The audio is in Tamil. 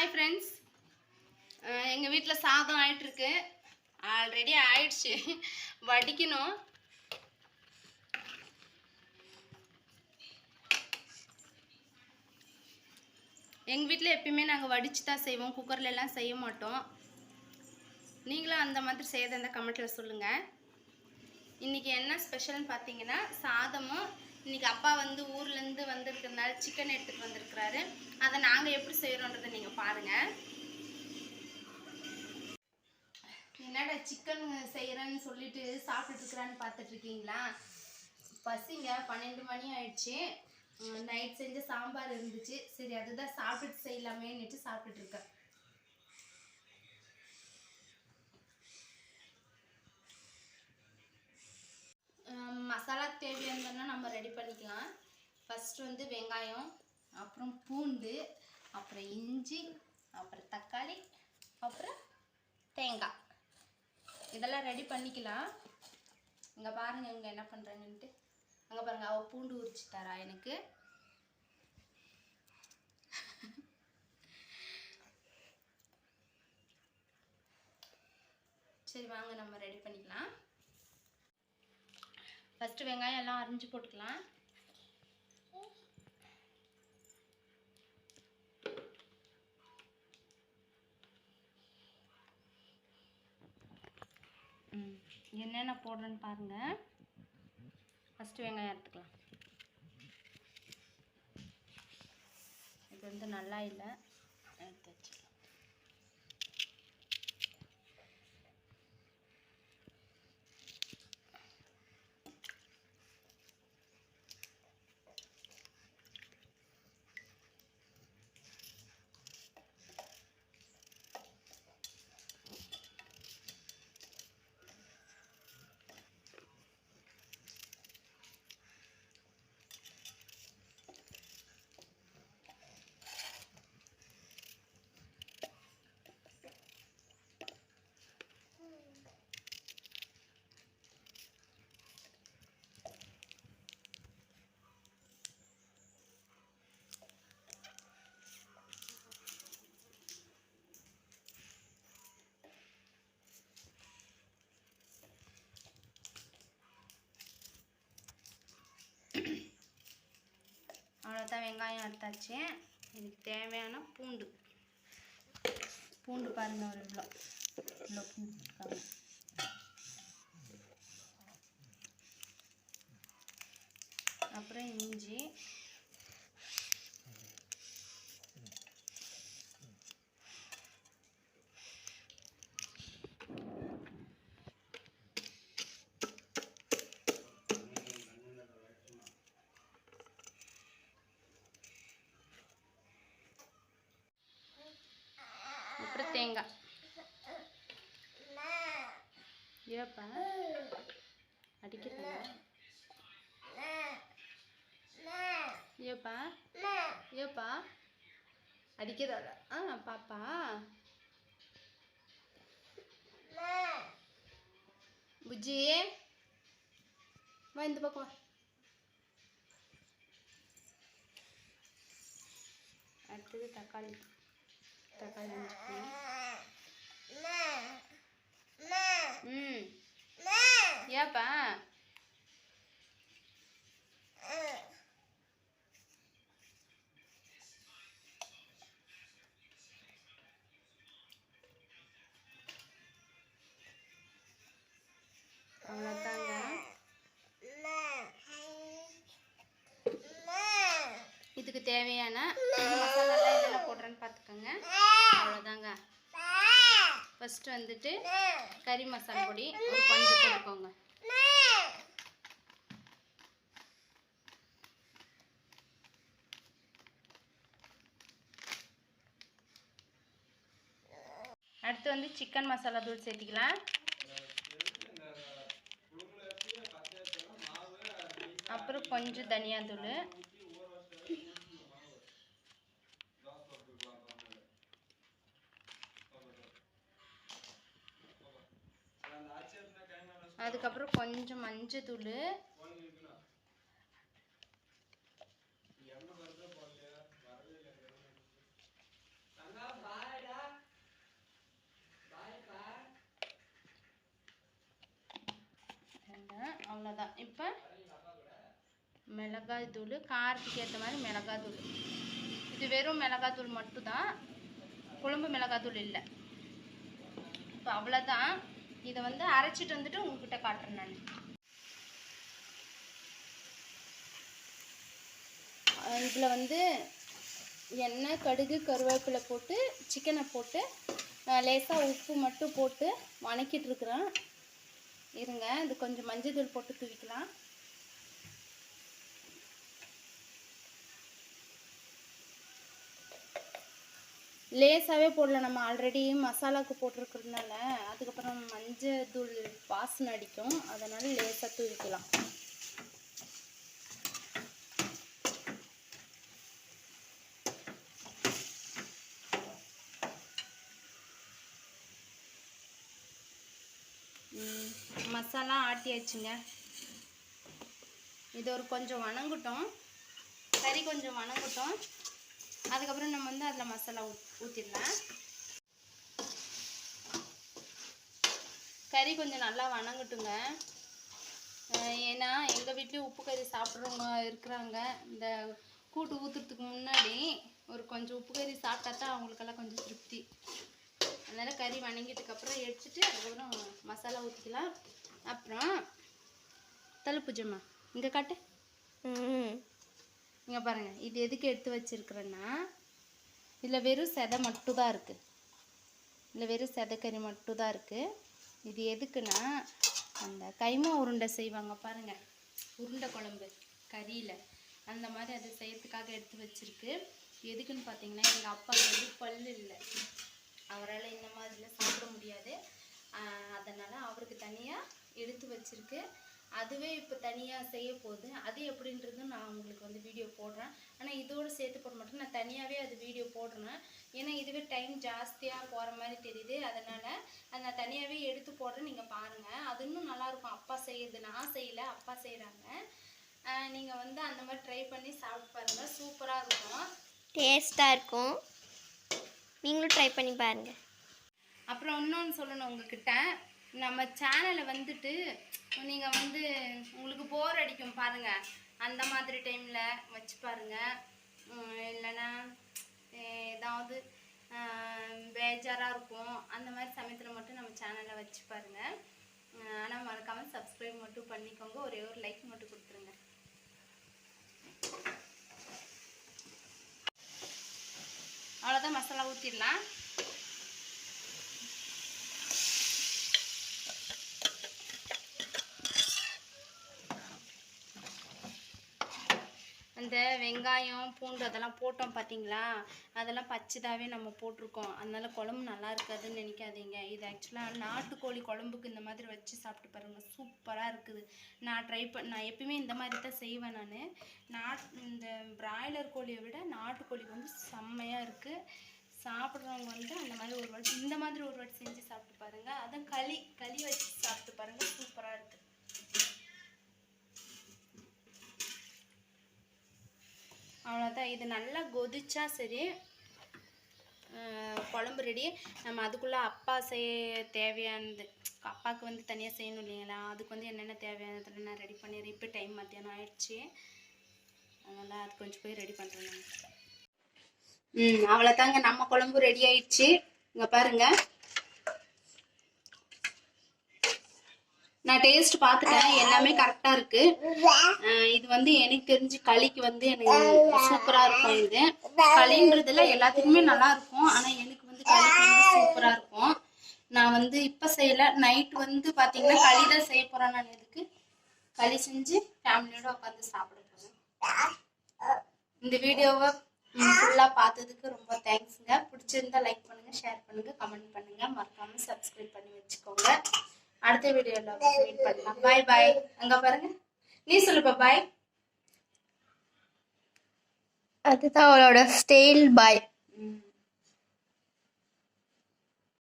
ஹாய் ஃப்ரெண்ட்ஸ், எங்கள் வீட்டில் சாதம் ஆயிட்டுருக்கு. ஆல்ரெடி ஆயிடுச்சு, வடிக்கணும். எங்கள் வீட்டில் எப்பயுமே நாங்கள் வடித்து தான் செய்வோம், குக்கர்லலாம் செய்ய மாட்டோம். நீங்களும் அந்த மாதிரி செய்யறதா இருந்தால் கமெண்ட்டில் சொல்லுங்கள். இன்றைக்கி என்ன ஸ்பெஷல்னு பார்த்தீங்கன்னா சாதமும். இன்றைக்கி அப்பா வந்து ஊர்லேருந்து வந்திருக்கிறதுனால சிக்கன் எடுத்துகிட்டு வந்திருக்கிறாரு. அதை நாங்கள் எப்படி செய்கிறோன்றதை நீங்கள் பாருங்கள். என்னடா சிக்கன் செய்கிறேன்னு சொல்லிட்டு சாப்பிட்டுருக்குறான்னு பார்த்துட்ருக்கீங்களா? பசிங்க, 12 மணி ஆயிடுச்சு. நைட் செஞ்ச சாம்பார் இருந்துச்சு, சரி அதுதான் சாப்பிட்டு செய்யலாமேன்னுட்டு சாப்பிட்டுட்ருக்கேன். மசாலா தேவையானதுன்னா நம்ம ரெடி பண்ணிக்கலாம். ஃபஸ்ட்டு வந்து வெங்காயம், அப்புறம் பூண்டு, அப்புறம் இஞ்சி, அப்புறம் தக்காளி, அப்புறம் தேங்காய், இதெல்லாம் ரெடி பண்ணிக்கலாம். இங்கே பாருங்கள் இவங்க என்ன பண்ணுறாங்கன்ட்டு. அங்கே பாருங்கள், அவள் பூண்டு உரிச்சு தரா எனக்கு. சரி வாங்க நம்ம ரெடி பண்ணிக்கலாம். ஃபஸ்ட்டு வெங்காயம் எல்லாம் அரிஞ்சு போட்டுக்கலாம். என்னென்ன போடுறேன்னு பாருங்கள். ஃபஸ்ட்டு வெங்காயம் எடுத்துக்கலாம். இது வந்து நல்லா இல்லை, எடுத்து வச்சுக்கலாம். அவ்வளோதான், வெங்காயம் எடுத்தாச்சு. இதுக்கு தேவையான பூண்டு பாருங்கள், ஒரு இவ்வளோ பூண்டு இருக்காங்க. அப்புறம் இஞ்சி, அப்புறம் தேங்காய். ஏப்பா அடிக்கிறதா? ஏப்பா அடிக்கிறதா? பாப்பா புஜ்ஜி வா, இந்த பக்கம். அடுத்தது தக்காளி ஏப்பா அவ்வளோதாங்க. இதுக்கு தேவையான மசாலாலாம் இதெல்லாம் போடுறேன்னு பார்த்துக்கோங்க. அவ்வளோதாங்க. ஃபஸ்ட்டு வந்துட்டு கறி மசாலா பொடி ஒரு கொஞ்சம் போட்டுக்கோங்க. அடுத்து வந்து சிக்கன் மசாலா தூள் சேர்த்திக்கலாம். அப்புறம் கொஞ்சம் தனியா தூள், அதுக்கப்புறம் கொஞ்சம் மஞ்சள் தூள், மிளகாய் தூள், காரத்துக்கு ஏற்ற மாதிரி மிளகாய் தூள். இது வெறும் மிளகாய் தூள் மட்டும்தான், குழம்பு மிளகாய் தூள் இல்லை. இப்போ அவ்வளோதான். இதை வந்து அரைச்சிட்டு வந்துட்டு உங்ககிட்ட காட்டுறேன் நான். இதில் வந்து எண்ணெய், கடுகு, கருவேப்பிலை போட்டு சிக்கனை போட்டு லேசாக உப்பு மட்டும் போட்டு வணக்கிட்டு இருக்கிறேன். இருங்க, இது கொஞ்சம் மஞ்சள் தூள் போட்டு தூவிக்கலாம். லேசாகவே போடல, நம்ம ஆல்ரெடி மசாலாவுக்கு போட்டிருக்கிறதுனால அதுக்கப்புறம் மஞ்சள் தூள் வாசனை அடிக்கும், அதனால் லேசாக தூவிக்கலாம். மசாலா ஆட்டியாச்சுங்க. இது ஒரு கொஞ்சம் வணங்கட்டும், கறி கொஞ்சம் வணங்கட்டும். அதுக்கப்புறம் நம்ம வந்து அதில் மசாலா ஊற்றிடலாம். கறி கொஞ்சம் நல்லா வணங்கட்டுங்க. ஏன்னா எங்கள் வீட்லேயும் உப்பு கறி சாப்பிட்றவங்க இருக்கிறாங்க. இந்த கூட்டு ஊற்றுறதுக்கு முன்னாடி ஒரு கொஞ்சம் உப்பு கறி சாப்பிட்டா தான் அவங்களுக்கெல்லாம் கொஞ்சம் திருப்தி. அதனால் கறி வணங்கிட்டுக்கப்புறம் எடுத்துட்டு அதுக்கப்புறம் மசாலா ஊற்றிக்கலாம். அப்புறம் தலை இங்கே காட்டு. இங்கே பாருங்கள், இது எதுக்கு எடுத்து வச்சுருக்குறேன்னா, இதில் வெறும் செதை மட்டும் தான் இருக்குது. இதில் வெறும் செதைக்கறி மட்டும் தான் இருக்குது. இது எதுக்குன்னா, அந்த கைமா உருண்டை செய்வாங்க பாருங்கள், உருண்டை குழம்பு கறியில், அந்த மாதிரி அதை செய்யறதுக்காக எடுத்து வச்சுருக்கு. எதுக்குன்னு பார்த்தீங்கன்னா, எங்கள் அப்பாவுக்கு வந்து பல்லு இல்லை, அவரால் இந்த மாதிரிலாம் சாப்பிட முடியாது. அதனால் அவருக்கு தனியாக எடுத்து வச்சுருக்கு. அதுவே இப்போ தனியாக செய்ய போகுது. அது எப்படின்றதும் நான் உங்களுக்கு வந்து வீடியோ போடுறேன். ஆனால் இதோடு சேர்த்து போட மாட்டேன், நான் தனியாகவே அது வீடியோ போடுறேன். ஏன்னா இதுவே டைம் ஜாஸ்தியாக போகிற மாதிரி தெரியுது, அதனால் அதை நான் தனியாகவே எடுத்து போடுறேன். நீங்கள் பாருங்கள், அது இன்னும் நல்லாயிருக்கும். அப்பா செய்கிறது, நான் செய்யலை, அப்பா செய்கிறாங்க. நீங்கள் வந்து அந்த மாதிரி ட்ரை பண்ணி சாப்பிட்டு பாருங்கள், சூப்பராக இருக்கும், டேஸ்ட்டாக இருக்கும். நீங்களும் ட்ரை பண்ணி பாருங்கள். அப்புறம் இன்னொன்று சொல்லணும் உங்ககிட்ட, நம்ம சேனலை வந்துட்டு நீங்கள் வந்து உங்களுக்கு போர் அடிக்கும் பாருங்கள், அந்த மாதிரி டைமில் வச்சு பாருங்கள். இல்லைன்னா ஏதாவது பேஜாராக இருக்கும், அந்த மாதிரி சமயத்தில் மட்டும் நம்ம சேனலை வச்சு பாருங்கள். ஆனால் மறக்காமல் சப்ஸ்கிரைப் மட்டும் பண்ணிக்கோங்க, ஒரே ஒரு லைக் மட்டும் கொடுத்துருங்க. அவ்வளோதான், மசாலா ஊற்றிடலாம். அந்த வெங்காயம், பூண்டு அதெல்லாம் போட்டோம் பார்த்தீங்களா, அதெல்லாம் பச்சைதாகவே நம்ம போட்டிருக்கோம். அதனால குழம்பு நல்லா இருக்காதுன்னு நினைக்காதீங்க. இது ஆக்சுவலாக நாட்டுக்கோழி குழம்புக்கு இந்த மாதிரி வச்சு சாப்பிட்டு பாருங்கள், சூப்பராக இருக்குது. நான் எப்பயுமே இந்த மாதிரி தான் செய்வேன். இந்த பிராய்லர் கோழியை விட நாட்டுக்கோழி வந்து செம்மையாக இருக்குது. சாப்பிட்றவங்க வந்து அந்த மாதிரி ஒரு வாட்டி இந்த மாதிரி ஒரு வாட்டி செஞ்சு சாப்பிட்டு பாருங்கள். அதான் களி வச்சு சாப்பிட்டு பாருங்கள், சூப்பராக இருக்குது. அவ்வளோதான், இது நல்லா கொதிச்சா சரி, குழம்பு ரெடி. நம்ம அதுக்குள்ளே அப்பா தேவையானது, அப்பாவுக்கு வந்து தனியாக செய்யணும் இல்லைங்களா, அதுக்கு வந்து என்னென்ன தேவையானதில் நான் ரெடி பண்ணிடுறேன். இப்போ டைம் மத்தியானம் ஆயிடுச்சு, அதனால் அது கொஞ்சம் போய் ரெடி பண்ணுறேன். அவ்வளோதாங்க, நம்ம குழம்பு ரெடி ஆயிடுச்சு. இங்கே பாருங்க, நான் டேஸ்ட் பார்த்துட்டேன், எல்லாமே கரெக்டாக இருக்கு. இது வந்து எனக்கு தெரிஞ்சு களிக்கு வந்து எனக்கு சூப்பராக இருக்கும். இது களின்றதுல எல்லாத்துக்குமே நல்லா இருக்கும், ஆனால் எனக்கு வந்து களிக்கு வந்து சூப்பராக இருக்கும். நான் வந்து இப்போ செய்யலை, நைட்டு வந்து பார்த்தீங்கன்னா களி தான் செய்ய போகிறேன். நான் எதுக்கு களி செஞ்சு ஃபேமிலியோட உட்காந்து சாப்பிட போகிறேன். இந்த வீடியோவை ஃபுல்லாக பார்த்ததுக்கு ரொம்ப தேங்க்ஸுங்க. பிடிச்சிருந்தா லைக் பண்ணுங்கள், ஷேர் பண்ணுங்கள், கமெண்ட் பண்ணுங்கள், மறக்காமல் சப்ஸ்கிரைப் பண்ணி வச்சுக்கோங்க. அடுத்த வீடியோவில் மீட் பண்ணலாம். பாய் பாய். அங்கே பாருங்க, நீ சொல்லுப்பா பாய். அதுதான் அவளோட ஸ்டைல் பாய்.